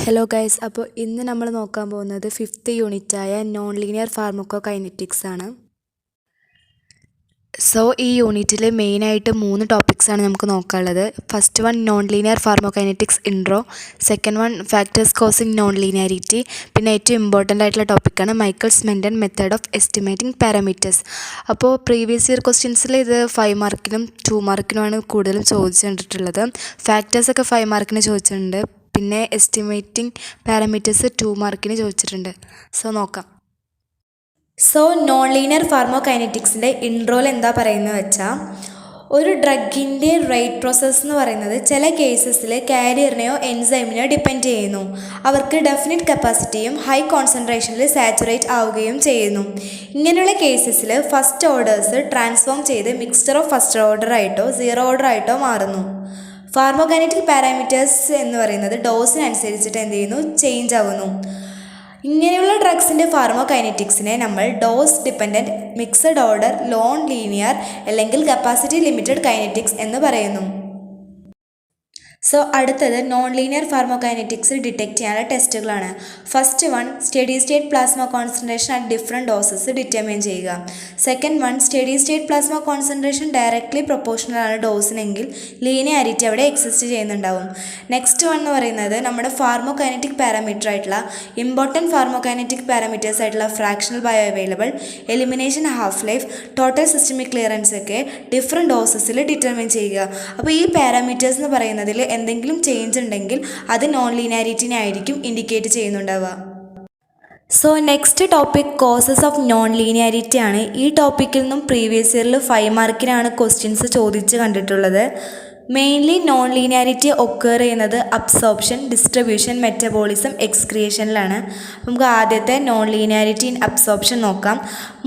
Hello guys, അപ്പോൾ ഇന്ന് നമ്മൾ നോക്കാൻ പോകുന്നത് 5th യൂണിറ്റായ നോൺ ലീനിയർ ഫാർമക്കോകൈനറ്റിക്സ് ആണ്. സോ ഈ യൂണിറ്റിൽ മെയിനായിട്ട് 3 ടോപ്പിക്സാണ് നമുക്ക് നോക്കാനുള്ളത്. First one non linear pharmacokinetics intro, second one factors causing non linearity, പിന്നെ ഏറ്റവും ഇമ്പോർട്ടൻ്റ് ആയിട്ടുള്ള ടോപ്പിക്കാണ് Michaelis Menten method of estimating parameters. അപ്പോൾ പ്രീവിയസ് ഇയർ ക്വസ്റ്റ്യൻസിൽ ഇത് 5 മാർക്കിനും 2 മാർക്കിനുമാണ് കൂടുതലും ചോദിച്ചു കണ്ടിട്ടുള്ളത്. ഫാക്ടേഴ്സൊക്കെ 5 മാർക്കിന് ചോദിച്ചിട്ടുണ്ട്, പിന്നെ എസ്റ്റിമേറ്റിംഗ് പാരാമീറ്റേഴ്സ് 2 മാർക്കിന് ചോദിച്ചിട്ടുണ്ട്. സോ നോക്കാം. സോ നോൺ ലീനിയർ ഫാർമോകൈനറ്റിക്സിൻ്റെ ഇൻട്രോയിൽ എന്താ പറയുന്നത് വെച്ചാൽ, ഒരു ഡ്രഗിൻ്റെ റേറ്റ് പ്രോസസ്സ് എന്ന് പറയുന്നത് ചില കേസസിൽ കാരിയറിനെയോ എൻസൈമിനെയോ ഡിപ്പെൻഡ് ചെയ്യുന്നു. അവർക്ക് ഡെഫിനിറ്റ് കപ്പാസിറ്റിയും ഹൈ കോൺസെൻട്രേഷനിൽ സാച്ചുറേറ്റ് ആവുകയും ചെയ്യുന്നു. ഇങ്ങനെയുള്ള കേസസിൽ ഫസ്റ്റ് ഓർഡേഴ്സ് ട്രാൻസ്ഫോം ചെയ്ത് മിക്സ്ചർ ഓഫ് ഫസ്റ്റ് ഓർഡർ ആയിട്ടോ സീറോ ഓർഡർ ആയിട്ടോ മാറുന്നു. ഫാർമോകൈനറ്റിക് പാരാമീറ്റേഴ്സ് എന്ന് പറയുന്നത് ഡോസിനനുസരിച്ചിട്ട് എന്ത് ചെയ്യുന്നു, ചേഞ്ച് ആവുന്നു. ഇങ്ങനെയുള്ള ഡ്രഗ്സിൻ്റെ ഫാർമോകൈനറ്റിക്സിനെ നമ്മൾ dose dependent, mixed order, non linear അല്ലെങ്കിൽ കപ്പാസിറ്റി ലിമിറ്റഡ് കൈനറ്റിക്സ് എന്ന് പറയുന്നു. സോ അടുത്തത് നോൺ ലീനിയർ ഫാർമോകൈനറ്റിക്സ് ഡിറ്റക്ട് ചെയ്യാനുള്ള ടെസ്റ്റുകളാണ്. First one steady state plasma concentration at different doses determine ചെയ്യുക. Second one steady state plasma concentration directly proportional ആണ് ഡോസിനെങ്കിൽ linearity അവിടെ എക്സിസ്റ്റ് ചെയ്യുന്നുണ്ടാവും. നെക്സ്റ്റ് വൺ എന്ന് പറയുന്നത് നമ്മുടെ ഫാർമോകൈനറ്റിക് പാരാമീറ്റർ ആയിട്ടുള്ള ഇമ്പോർട്ടൻറ്റ് ഫാർമോകൈനറ്റിക് പാരാമീറ്റേഴ്സ് ആയിട്ടുള്ള fractional bio available, elimination, half life, total systemic clearance ഒക്കെ ഡിഫറെൻറ്റ് ഡോസസിൽ ഡിറ്റർമിൻ ചെയ്യുക. അപ്പോൾ ഈ പാരാമീറ്റേഴ്സ് എന്ന് പറയുന്നതിൽ എന്തെങ്കിലും ചേഞ്ച് ഉണ്ടെങ്കിൽ അത് നോൺ ലീനിയാരിറ്റിനെ ആയിരിക്കും ഇൻഡിക്കേറ്റ് ചെയ്യുന്നുണ്ടാവുക. So next topic causes of non linearity ആണ്. ഈ ടോപ്പിക്കിൽ നിന്നും പ്രീവിയസ് ഇയറിൽ 5 മാർക്കിനാണ് ക്വസ്റ്റ്യൻസ് ചോദിച്ച് കണ്ടിട്ടുള്ളത്. മെയിൻലി നോൺ ലീനിയാരിറ്റി ഒക്കർ ചെയ്യുന്നത് അബ്സോർപ്ഷൻ, ഡിസ്ട്രിബ്യൂഷൻ, മെറ്റബോളിസം, എക്സ്ക്രിയേഷനിലാണ്. നമുക്ക് ആദ്യത്തെ നോൺ ലീനിയാരിറ്റി ഇൻ അബ്സോർപ്ഷൻ നോക്കാം.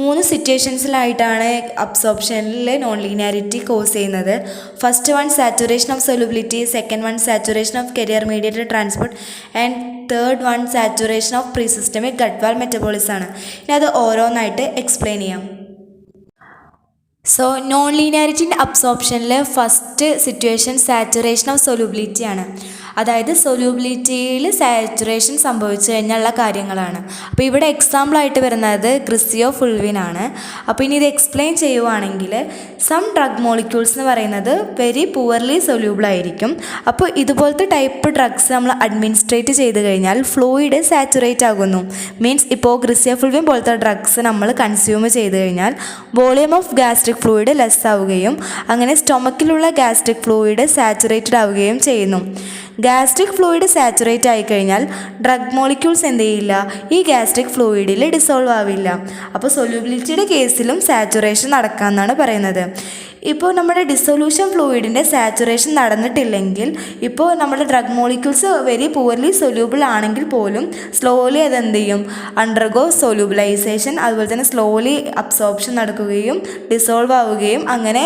3 സിറ്റുവേഷൻസിലായിട്ടാണ് അബ്സോർപ്ഷനിൽ നോൺ ലീനിയാരിറ്റി കോസ് ചെയ്യുന്നത്. First one saturation of solubility, second one saturation of carrier mediated transport and third one saturation of pre systemic gut wall metabolism ആണ്. ഇനി അത് ഓരോന്നായിട്ട് എക്സ്പ്ലെയിൻ ചെയ്യാം. സോ നോൺ ലീനിയാരിറ്റി ഇൻ അബ്സോർപ്ഷനിൽ first situation saturation of solubility ആണ്. അതായത് സൊല്യൂബിലിറ്റിയിൽ saturation സംഭവിച്ചു കഴിഞ്ഞുള്ള കാര്യങ്ങളാണ്. അപ്പോൾ ഇവിടെ എക്സാമ്പിളായിട്ട് വരുന്നത് ഗ്രിസിയോ ഫുൾവിൻ ആണ്. അപ്പോൾ ഇനി ഇത് എക്സ്പ്ലെയിൻ ചെയ്യുവാണെങ്കിൽ, സം ഡ്രഗ് മോളിക്യൂൾസ് എന്ന് പറയുന്നത് വെരി പുവർലി സൊല്യൂബിൾ ആയിരിക്കും. അപ്പോൾ ഇതുപോലത്തെ ടൈപ്പ് ഡ്രഗ്സ് നമ്മൾ അഡ്മിനിസ്ട്രേറ്റ് ചെയ്ത് കഴിഞ്ഞാൽ ഫ്ലൂയിഡ് സാച്ചുറേറ്റ് ആകുന്നു. മീൻസ് ഇപ്പോൾ ഗ്രിസിയോ ഫുൾവിൻ പോലത്തെ ഡ്രഗ്സ് നമ്മൾ കൺസ്യൂം ചെയ്ത് കഴിഞ്ഞാൽ volume of gastric fluid less ആവുകയും അങ്ങനെ സ്റ്റൊമക്കിലുള്ള ഗാസ്ട്രിക് ഫ്ലൂയിഡ് സാച്ചുറേറ്റഡ് ആവുകയും ചെയ്യുന്നു. ഗാസ്ട്രിക് ഫ്ലൂയിഡ് സാച്ചുറേറ്റ് ആയിക്കഴിഞ്ഞാൽ ഡ്രഗ് മോളിക്യൂൾസ് എന്ത് ചെയ്യില്ല, ഈ ഗാസ്ട്രിക് ഫ്ലൂയിഡിൽ ഡിസോൾവ് ആവില്ല. അപ്പോൾ സൊല്യൂബിലിറ്റിയുടെ കേസിലും സാച്ചുറേഷൻ നടക്കാമെന്നാണ് പറയുന്നത്. ഇപ്പോൾ നമ്മുടെ ഡിസൊല്യൂഷൻ ഫ്ലൂയിഡിൻ്റെ സാച്ചുറേഷൻ നടന്നിട്ടില്ലെങ്കിൽ, ഇപ്പോൾ നമ്മുടെ drug molecules very poorly soluble ആണെങ്കിൽ പോലും സ്ലോലി അതെന്ത് ചെയ്യും, അണ്ടർഗോ സൊല്യൂബിലൈസേഷൻ, അതുപോലെ തന്നെ സ്ലോലി അബ്സോർപ്ഷൻ നടക്കുകയും ഡിസോൾവ് ആവുകയും അങ്ങനെ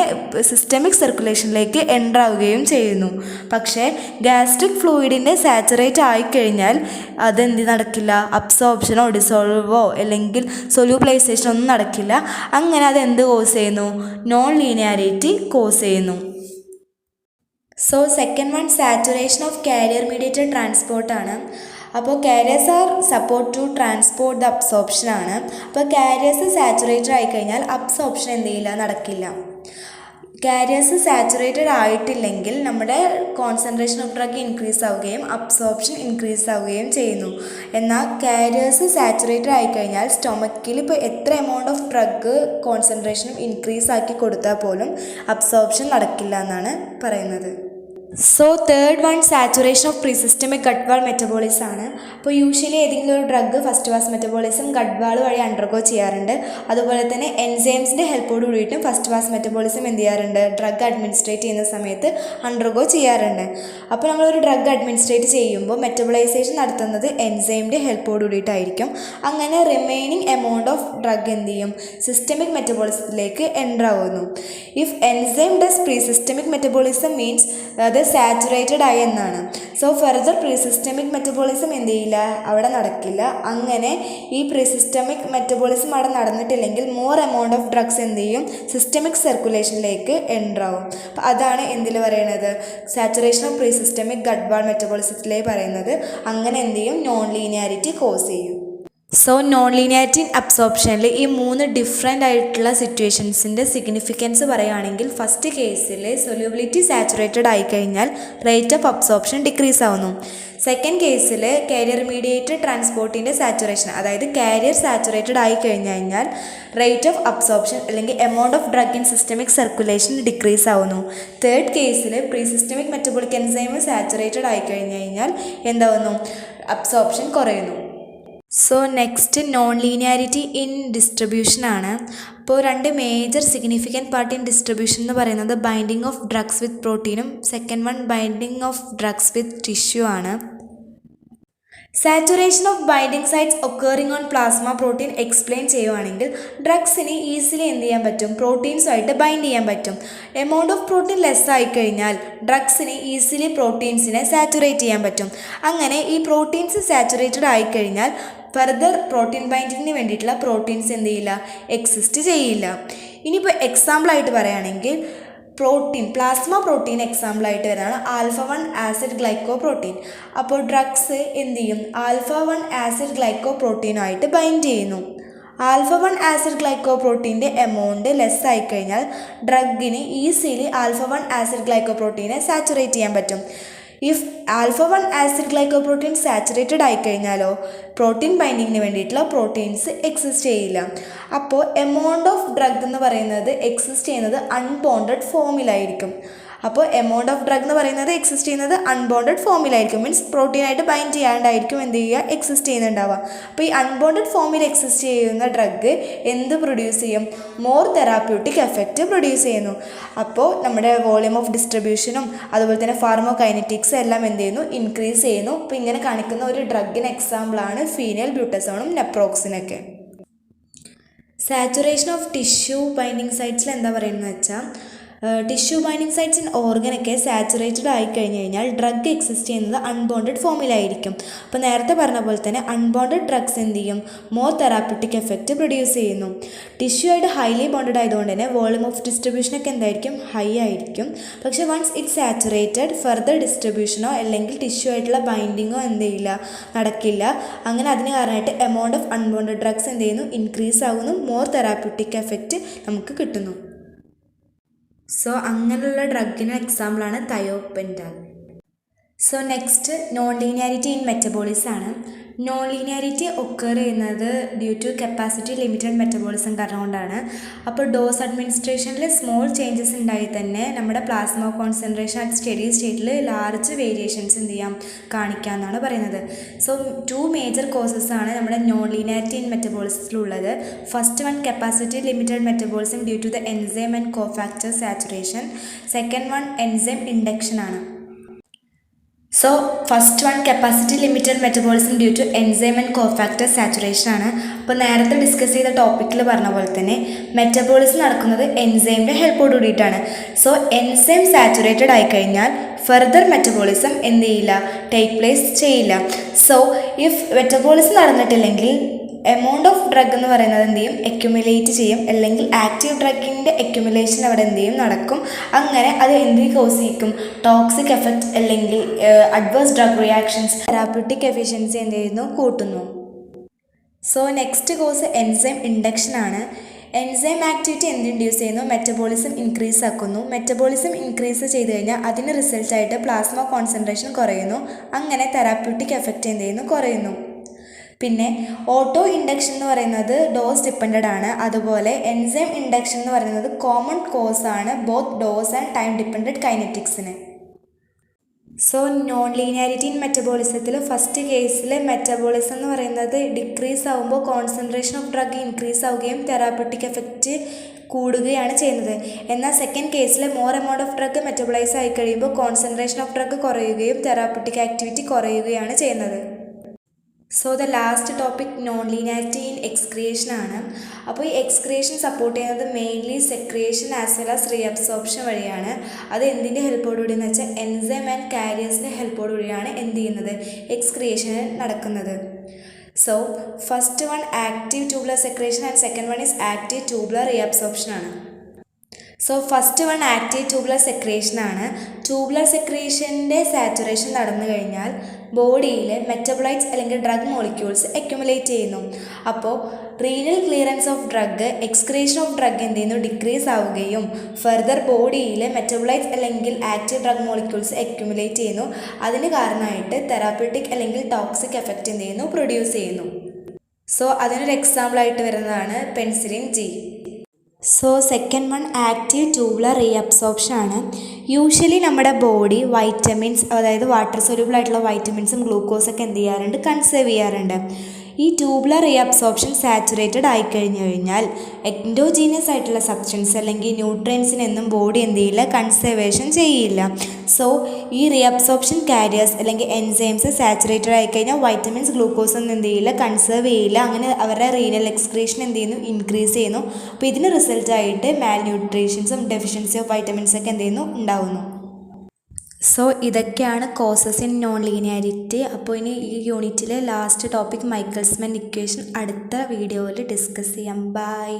സിസ്റ്റമിക് സർക്കുലേഷനിലേക്ക് എൻ്റർ ആവുകയും ചെയ്യുന്നു. പക്ഷേ ഗാസ്ട്രിക് ഫ്ലൂയിഡിൻ്റെ സാച്ചുറേറ്റ് ആയിക്കഴിഞ്ഞാൽ അതെന്ത് നടക്കില്ല, അബ്സോർപ്ഷനോ ഡിസോൾവോ അല്ലെങ്കിൽ സൊല്യൂബിലൈസേഷനോ ഒന്നും നടക്കില്ല. അങ്ങനെ അതെന്ത് കോസ് ചെയ്യുന്നു, നോൺ ലീനിയാരിറ്റി കോസ് ചെയ്യുന്നു. So second one saturation of carrier mediated transport ആണ്. അപ്പോൾ carriers are support to transport the absorption ആണ്. അപ്പോൾ കാരിയേഴ്സ് സാച്ചുറേറ്റഡ് ആയിക്കഴിഞ്ഞാൽ അബ്സോർപ്ഷൻ എന്ത് ചെയ്യില്ല, നടക്കില്ല. കാരിയേഴ്സ് സാച്ചുറേറ്റഡ് ആയിട്ടില്ലെങ്കിൽ നമ്മുടെ കോൺസെൻട്രേഷൻ ഓഫ് ഡ്രഗ് ഇൻക്രീസ് ആവുകയും അബ്സോർപ്ഷൻ ഇൻക്രീസ് ആവുകയും ചെയ്യുന്നു. എന്നാൽ കാരിയേഴ്സ് സാച്ചുറേറ്റഡ് ആയിക്കഴിഞ്ഞാൽ സ്റ്റൊമക്കിൽ ഇപ്പോൾ എത്ര എമൗണ്ട് ഓഫ് ഡ്രഗ് കോൺസെൻട്രേഷനും ഇൻക്രീസ് ആക്കി കൊടുത്താൽ പോലും അബ്സോർപ്ഷൻ നടക്കില്ല എന്നാണ് പറയുന്നത്. So third one saturation of pre systemic gut wall metabolism ആണ്. അപ്പോൾ യൂഷ്വലി ഏതെങ്കിലും ഒരു drug first pass metabolism gut wall വഴി അണ്ടർഗോ ചെയ്യാറുണ്ട്. അതുപോലെ തന്നെ എൻസൈംസിൻ്റെ ഹെൽപ്പോട് കൂടിയിട്ടും ഫസ്റ്റ് പാസ് മെറ്റബോളിസം എന്ത് ചെയ്യാറുണ്ട്, ഡ്രഗ് അഡ്മിനിസ്ട്രേറ്റ് ചെയ്യുന്ന സമയത്ത് അണ്ടർഗോ ചെയ്യാറുണ്ട്. അപ്പോൾ നമ്മളൊരു ഡ്രഗ് അഡ്മിനിസ്ട്രേറ്റ് ചെയ്യുമ്പോൾ മെറ്റബോളൈസേഷൻ നടത്തുന്നത് എൻസൈമിൻ്റെ ഹെൽപ്പോട് കൂടിയിട്ടായിരിക്കും. അങ്ങനെ റിമൈനിങ് എമൗണ്ട് ഓഫ് ഡ്രഗ് എന്ത് ചെയ്യും, സിസ്റ്റമിക് മെറ്റബോളിസത്തിലേക്ക് എൻ്റർ ആവുന്നു. If enzyme does pre systemic metabolism means അത് സാച്ചുറേറ്റഡ് ആയി എന്നാണ്. സോ ഫർദർ പ്രീസിസ്റ്റമിക് മെറ്റബോളിസം എന്ത് ചെയ്യില്ല, അവിടെ നടക്കില്ല. അങ്ങനെ ഈ പ്രീസിസ്റ്റമിക് മെറ്റബോളിസം അവിടെ നടന്നിട്ടില്ലെങ്കിൽ മോർ എമൗണ്ട് ഓഫ് ഡ്രഗ്സ് എന്ത് ചെയ്യും, സിസ്റ്റമിക് സർക്കുലേഷനിലേക്ക് എൻ്റർ ആവും. അപ്പം അതാണ് എന്തിൽ പറയുന്നത്, സാച്ചുറേഷൻ ഓഫ് പ്രീസിസ്റ്റമിക് ഗട്ട് വാൾ മെറ്റബോളിസത്തിലേ പറയുന്നത്. അങ്ങനെ എന്ത് ചെയ്യും, നോൺ ലീനിയാരിറ്റി കോസ് ചെയ്യും. സോ നോൺ ലീനിയാരിറ്റി ഇൻ അബ്സോർപ്ഷനിൽ ഈ 3 ഡിഫറെൻ്റ് ആയിട്ടുള്ള സിറ്റുവേഷൻസിൻ്റെ സിഗ്നിഫിക്കൻസ് പറയുകയാണെങ്കിൽ, ഫസ്റ്റ് കേസിൽ സൊല്യൂബിലിറ്റി സാച്ചുറേറ്റഡ് ആയിക്കഴിഞ്ഞാൽ റേറ്റ് ഓഫ് അബ്സോർപ്ഷൻ ഡിക്രീസ് ആവുന്നു. സെക്കൻഡ് കേസിൽ കാരിയർ മീഡിയേറ്റഡ് ട്രാൻസ്പോർട്ടിൻ്റെ സാച്ചുറേഷൻ, അതായത് കാരിയർ സാച്ചുറേറ്റഡ് ആയി കഴിഞ്ഞാൽ റേറ്റ് ഓഫ് അബ്സോർപ്ഷൻ അല്ലെങ്കിൽ amount of drug in systemic circulation decrease ആവുന്നു. തേർഡ് കേസിൽ പ്രീസിസ്റ്റമിക് മെറ്റബോളിക് എൻസൈം സാച്ചുറേറ്റഡ് ആയി കഴിഞ്ഞാൽ എന്താവുന്നു, അബ്സോർപ്ഷൻ കുറയുന്നു. So next non linearity in distribution ആണ്. അപ്പോൾ 2 major significant part in distribution എന്ന് പറയുന്നത് ബൈൻഡിങ് ഓഫ് ഡ്രഗ്സ് വിത്ത് പ്രോട്ടീനും second one binding of drugs with tissue ആണ്. Saturation of binding sites occurring on plasma protein explain ചെയ്യുവാണെങ്കിൽ ഡ്രഗ്സിന് easily എന്ത് ചെയ്യാൻ പറ്റും, പ്രോട്ടീൻസുമായിട്ട് ബൈൻഡ് ചെയ്യാൻ പറ്റും. എമൗണ്ട് ഓഫ് പ്രോട്ടീൻ ലെസ് ആയിക്കഴിഞ്ഞാൽ ഡ്രഗ്സിന് ഈസിലി പ്രോട്ടീൻസിനെ സാച്ചുറേറ്റ് ചെയ്യാൻ പറ്റും. അങ്ങനെ ഈ പ്രോട്ടീൻസ് സാച്ചുറേറ്റഡ് ആയിക്കഴിഞ്ഞാൽ ഫർദർ പ്രോട്ടീൻ ബൈൻഡിങ്ങിന് വേണ്ടിയിട്ടുള്ള പ്രോട്ടീൻസ് എന്ത് ചെയ്യില്ല, എക്സിസ്റ്റ് ചെയ്യില്ല. ഇനിയിപ്പോൾ എക്സാമ്പിളായിട്ട് പറയുകയാണെങ്കിൽ പ്ലാസ്മ പ്രോട്ടീൻ എക്സാമ്പിളായിട്ട് വരുന്നതാണ് α1 ആസിഡ് ഗ്ലൈക്കോ പ്രോട്ടീൻ. അപ്പോൾ ഡ്രഗ്സ് എന്ത് ചെയ്യും, α1 ആസിഡ് ഗ്ലൈക്കോ പ്രോട്ടീനുമായിട്ട് ബൈൻഡ് ചെയ്യുന്നു. α1 ആസിഡ് ഗ്ലൈക്കോ പ്രോട്ടീൻ്റെ എമൗണ്ട് ലെസ് ആയിക്കഴിഞ്ഞാൽ ഡ്രഗിന് ഈസിലി α1 ആസിഡ് ഗ്ലൈക്കോ പ്രോട്ടീനെ സാച്ചുറേറ്റ് ചെയ്യാൻ പറ്റും. ഇഫ് α1 ആസിഡ് ഗ്ലൈക്കോപ്രോട്ടീൻ സാച്ചുറേറ്റഡ് ആയിക്കഴിഞ്ഞാലോ പ്രോട്ടീൻ ബൈൻഡിങ്ങിന് വേണ്ടിയിട്ടുള്ള പ്രോട്ടീൻസ് എക്സിസ്റ്റ് ചെയ്യില്ല. അപ്പോൾ എമൗണ്ട് ഓഫ് ഡ്രഗ് എന്ന് പറയുന്നത് എക്സിസ്റ്റ് ചെയ്യുന്നത് അൺബോണ്ടഡ് ഫോമിലായിരിക്കും. അപ്പോൾ എമൗണ്ട് ഓഫ് ഡ്രഗ് എന്ന് പറയുന്നത് എക്സിസ്റ്റ് ചെയ്യുന്നത് അൺബോണ്ടഡ് ഫോമിലായിരിക്കും. മീൻസ് പ്രോട്ടീനായിട്ട് ബൈൻഡ് ചെയ്യാണ്ടായിരിക്കും എന്ത് ചെയ്യുക, എക്സിസ്റ്റ് ചെയ്യുന്നുണ്ടാവുക. അപ്പോൾ ഈ അൺബോണ്ടഡ് ഫോമിൽ എക്സിസ്റ്റ് ചെയ്യുന്ന ഡ്രഗ് എന്ത് പ്രൊഡ്യൂസ് ചെയ്യും, മോർ തെറാപ്യൂട്ടിക് എഫക്റ്റ് പ്രൊഡ്യൂസ് ചെയ്യുന്നു. അപ്പോൾ നമ്മുടെ വോളിയം ഓഫ് ഡിസ്ട്രിബ്യൂഷനും അതുപോലെ തന്നെ ഫാർമോകൈനറ്റിക്സ് എല്ലാം എന്ത് ചെയ്യുന്നു, ഇൻക്രീസ് ചെയ്യുന്നു. അപ്പോൾ ഇങ്ങനെ കാണിക്കുന്ന ഒരു ഡ്രഗിന് എക്സാമ്പിളാണ് ഫീനൈൽ ബ്യൂട്ടസോണും നെപ്രോക്സിനൊക്കെ. സാച്ചുറേഷൻ ഓഫ് ടിഷ്യൂ ബൈൻഡിങ് സൈറ്റ്സിൽ എന്താ പറയുന്നത് വെച്ചാൽ, ടിഷ്യൂ ബൈൻഡിങ് സൈറ്റ്സ് ഇൻ ഓർഗനൊക്കെ സാച്ചുറേറ്റഡ് ആയിക്കഴിഞ്ഞ് കഴിഞ്ഞാൽ ഡ്രഗ് എക്സിസ്റ്റ് ചെയ്യുന്നത് അൺബോണ്ടഡ് ഫോമിലായിരിക്കും. അപ്പോൾ നേരത്തെ പറഞ്ഞ പോലെ തന്നെ അൺബോണ്ടഡ് ഡ്രഗ്സ് എന്ത് ചെയ്യും, മോർ തെറാപ്യൂട്ടിക് എഫക്റ്റ് പ്രൊഡ്യൂസ് ചെയ്യുന്നു. ടിഷ്യൂ ആയിട്ട് ഹൈലി ബോണ്ടഡ് ആയതുകൊണ്ട് തന്നെ വോളിയം ഓഫ് ഡിസ്ട്രിബ്യൂഷനൊക്കെ എന്തായിരിക്കും, ഹൈ ആയിരിക്കും. പക്ഷേ വൺസ് ഇറ്റ് സാച്ചുറേറ്റഡ് ഫർദർ ഡിസ്ട്രിബ്യൂഷനോ അല്ലെങ്കിൽ ടിഷ്യൂ ആയിട്ടുള്ള ബൈൻഡിങ്ങോ എന്ത് ചെയ്യില്ല, നടക്കില്ല. അങ്ങനെ അതിന് കാരണമായിട്ട് എമൗണ്ട് ഓഫ് അൺബോണ്ടഡ് ഡ്രഗ്സ് എന്ത് ചെയ്യുന്നു, ഇൻക്രീസ് ആകുന്നു. മോർ തെറാപ്യൂട്ടിക് എഫക്റ്റ് നമുക്ക് കിട്ടുന്നു. സോ അങ്ങനെയുള്ള ഡ്രഗിന് എക്സാമ്പിളാണ് thiopental. So next non linearity in metabolism ആണ്. നോൺ ലീനിയാരിറ്റി ഒക്കർ ചെയ്യുന്നത് due to capacity limited metabolism കാരണം കൊണ്ടാണ്. അപ്പോൾ ഡോസ് അഡ്മിനിസ്ട്രേഷനിൽ സ്മോൾ ചേഞ്ചസ് ഉണ്ടായി തന്നെ നമ്മുടെ പ്ലാസ്മ കോൺസെൻട്രേഷൻ അറ്റ് സ്റ്റഡി സ്റ്റേറ്റിൽ ലാർജ് വേരിയേഷൻസ് എന്ത് ചെയ്യാം, കാണിക്കാമെന്നാണ് പറയുന്നത്. സോ 2 മേജർ കോസസ് ആണ് നമ്മുടെ നോൺ ലീനിയാരിറ്റി ഇൻ മെറ്റബോളിസത്തിലുള്ളത്. First one capacity limited metabolism due to the enzyme and cofactor saturation. Second one enzyme induction ആണ്. So first one capacity limited metabolism due to enzyme and cofactor saturation ആണ്. അപ്പോൾ നേരത്തെ discuss ചെയ്ത ടോപ്പിക്കിൽ പറഞ്ഞ പോലെ തന്നെ മെറ്റബോളിസം നടക്കുന്നത് എൻസൈമിൻ്റെ ഹെൽപ്പോട് കൂടിയിട്ടാണ്. സോ എൻസൈം സാച്ചുറേറ്റഡ് ആയിക്കഴിഞ്ഞാൽ ഫർദർ മെറ്റബോളിസം എന്ത് ചെയ്യില്ല, ടേക്ക് പ്ലേസ് ചെയ്യില്ല. സോ ഇഫ് മെറ്റബോളിസം നടന്നിട്ടില്ലെങ്കിൽ എമൗണ്ട് ഓഫ് ഡ്രഗ് എന്ന് പറയുന്നത് എന്ത് ചെയ്യും, അക്യുമുലേറ്റ് ചെയ്യും. അല്ലെങ്കിൽ ആക്റ്റീവ് ഡ്രഗിൻ്റെ അക്യുമുലേഷൻ അവിടെ എന്ത് ചെയ്യും, നടക്കും. അങ്ങനെ അത് എന്ത് കോസ് ചെയ്യും, ടോക്സിക് എഫക്റ്റ് അല്ലെങ്കിൽ adverse drug reactions, therapeutic efficiency എന്ത് ചെയ്യുന്നു, കൂട്ടുന്നു. So next cause enzyme induction ആണ്. എൻസൈം ആക്ടിവിറ്റി എന്ത് ഇൻഡ്യൂസ് ചെയ്യുന്നു, മെറ്റബോളിസം ഇൻക്രീസ് ആക്കുന്നു. മെറ്റബോളിസം ഇൻക്രീസ് ചെയ്ത് കഴിഞ്ഞാൽ അതിന് റിസൾട്ടായിട്ട് പ്ലാസ്മ കോൺസെൻട്രേഷൻ കുറയുന്നു. അങ്ങനെ തെറാപ്യൂട്ടിക് എഫക്റ്റ് എന്ത് ചെയ്യുന്നു, കുറയുന്നു. പിന്നെ ഓട്ടോ ഇൻഡക്ഷൻ എന്ന് പറയുന്നത് ഡോസ് ഡിപ്പെൻഡഡ് ആണ്. അതുപോലെ എൻസൈം ഇൻഡക്ഷൻ എന്ന് പറയുന്നത് കോമൺ കോസ് ആണ് both dose and time depended കൈനറ്റിക്സിന്. സോ നോൺ ലീനിയാരിറ്റി ഇൻ മെറ്റബോളിസത്തിൽ ഫസ്റ്റ് കേസിൽ മെറ്റബോളിസം എന്ന് പറയുന്നത് ഡിക്രീസ് ആകുമ്പോൾ കോൺസെൻട്രേഷൻ ഓഫ് ഡ്രഗ് ഇൻക്രീസ് ആവുകയും തെറാപ്യൂട്ടിക് എഫക്റ്റ് കൂടുകയാണ് ചെയ്യുന്നത്. എന്നാൽ സെക്കൻഡ് കേസിൽ more amount of drug metabolise ആയി കഴിയുമ്പോൾ കോൺസെൻട്രേഷൻ ഓഫ് ഡ്രഗ് കുറയുകയും തെറാപ്യൂട്ടിക് ആക്ടിവിറ്റി കുറയുകയാണ് ചെയ്യുന്നത്. So the last topic non linearity in excretion ആണ്. അപ്പോൾ ഈ എക്സ്ക്രിയേഷൻ സപ്പോർട്ട് ചെയ്യുന്നത് mainly secretion as well as reabsorption വഴിയാണ്. അത് എന്തിൻ്റെ ഹെൽപ്പോടുകൂടി എന്ന് വെച്ചാൽ എൻസൈം ആൻഡ് കാരിയേഴ്സിൻ്റെ ഹെൽപ്പോടുകൂടിയാണ് എന്ത് ചെയ്യുന്നത്, എക്സ്ക്രിയേഷൻ നടക്കുന്നത്. So first one active tubular secretion and second one is active tubular reabsorption ആണ്. So first one active tubular secretion ആണ്. ട്യൂബുലർ സെക്രിയേഷൻ്റെ സാച്ചുറേഷൻ നടന്നു കഴിഞ്ഞാൽ ബോഡിയിൽ മെറ്റബോളൈറ്റ്സ് അല്ലെങ്കിൽ ഡ്രഗ് മോളിക്യൂൾസ് അക്യുമുലേറ്റ് ചെയ്യുന്നു. അപ്പോൾ renal clearance of drug, excretion of drug എന്ത് ചെയ്യുന്നു, ഡിക്രീസ് ആവുകയും ഫർദർ ബോഡിയിൽ മെറ്റബോളൈറ്റ്സ് അല്ലെങ്കിൽ ആക്റ്റീവ് ഡ്രഗ് മോളിക്യൂൾസ് അക്യുമുലേറ്റ് ചെയ്യുന്നു. അതിന് കാരണമായിട്ട് തെറാപ്യൂട്ടിക് അല്ലെങ്കിൽ ടോക്സിക് എഫക്റ്റ് എന്ത് ചെയ്യുന്നു, പ്രൊഡ്യൂസ് ചെയ്യുന്നു. സോ അതിനൊരു എക്സാമ്പിളായിട്ട് വരുന്നതാണ് penicillin G. So second one active tubular reabsorption ആണ്. യൂഷ്വലി നമ്മുടെ ബോഡി വൈറ്റമിൻസ്, അതായത് വാട്ടർ സൊല്യൂബിൾ ആയിട്ടുള്ള വൈറ്റമിൻസും ഗ്ലൂക്കോസൊക്കെ എന്ത് ചെയ്യാറുണ്ട്, കൺസേർവ് ചെയ്യാറുണ്ട്. ഈ ട്യൂബുലർ റീഅബ്സോർപ്ഷൻ സാച്ചുറേറ്റഡ് ആയിക്കഴിഞ്ഞു കഴിഞ്ഞാൽ എൻഡോജീനിയസ് ആയിട്ടുള്ള സബ്സ്റ്റൻസ് അല്ലെങ്കിൽ ന്യൂട്രിയൻസിനൊന്നും ബോഡി എന്ത് ചെയ്യില്ല, കൺസർവേഷൻ ചെയ്യില്ല. സോ ഈ റീഅബ്സോർപ്ഷൻ കാരിയേഴ്സ് അല്ലെങ്കിൽ എൻസൈംസ് സാച്ചുറേറ്റഡ് ആയിക്കഴിഞ്ഞാൽ വൈറ്റമിൻസ് ഗ്ലൂക്കോസ് ഒന്നും എന്ത് ചെയ്യില്ല, കൺസേർവ് ചെയ്യില്ല. അങ്ങനെ അവരുടെ റീനൽ എക്സ്ക്രീഷൻ എന്ത് ചെയ്യുന്നു, ഇൻക്രീസ് ചെയ്യുന്നു. അപ്പോൾ ഇതിന് റിസൾട്ടായിട്ട് മാൽ ന്യൂട്രീഷൻസും ഡെഫിഷ്യൻസി ഓഫ് വൈറ്റമിൻസൊക്കെ എന്ത് ചെയ്യുന്നു, ഉണ്ടാവുന്നു. സോ ഇതൊക്കെയാണ് കോസസ് ഇൻ നോൺ ലീനിയാരിറ്റി. അപ്പോൾ ഇനി ഈ യൂണിറ്റിലെ ലാസ്റ്റ് ടോപ്പിക് മൈക്കൽസ്മെൻ ഇക്വേഷൻ അടുത്ത വീഡിയോയിൽ ഡിസ്കസ് ചെയ്യാം. ബൈ.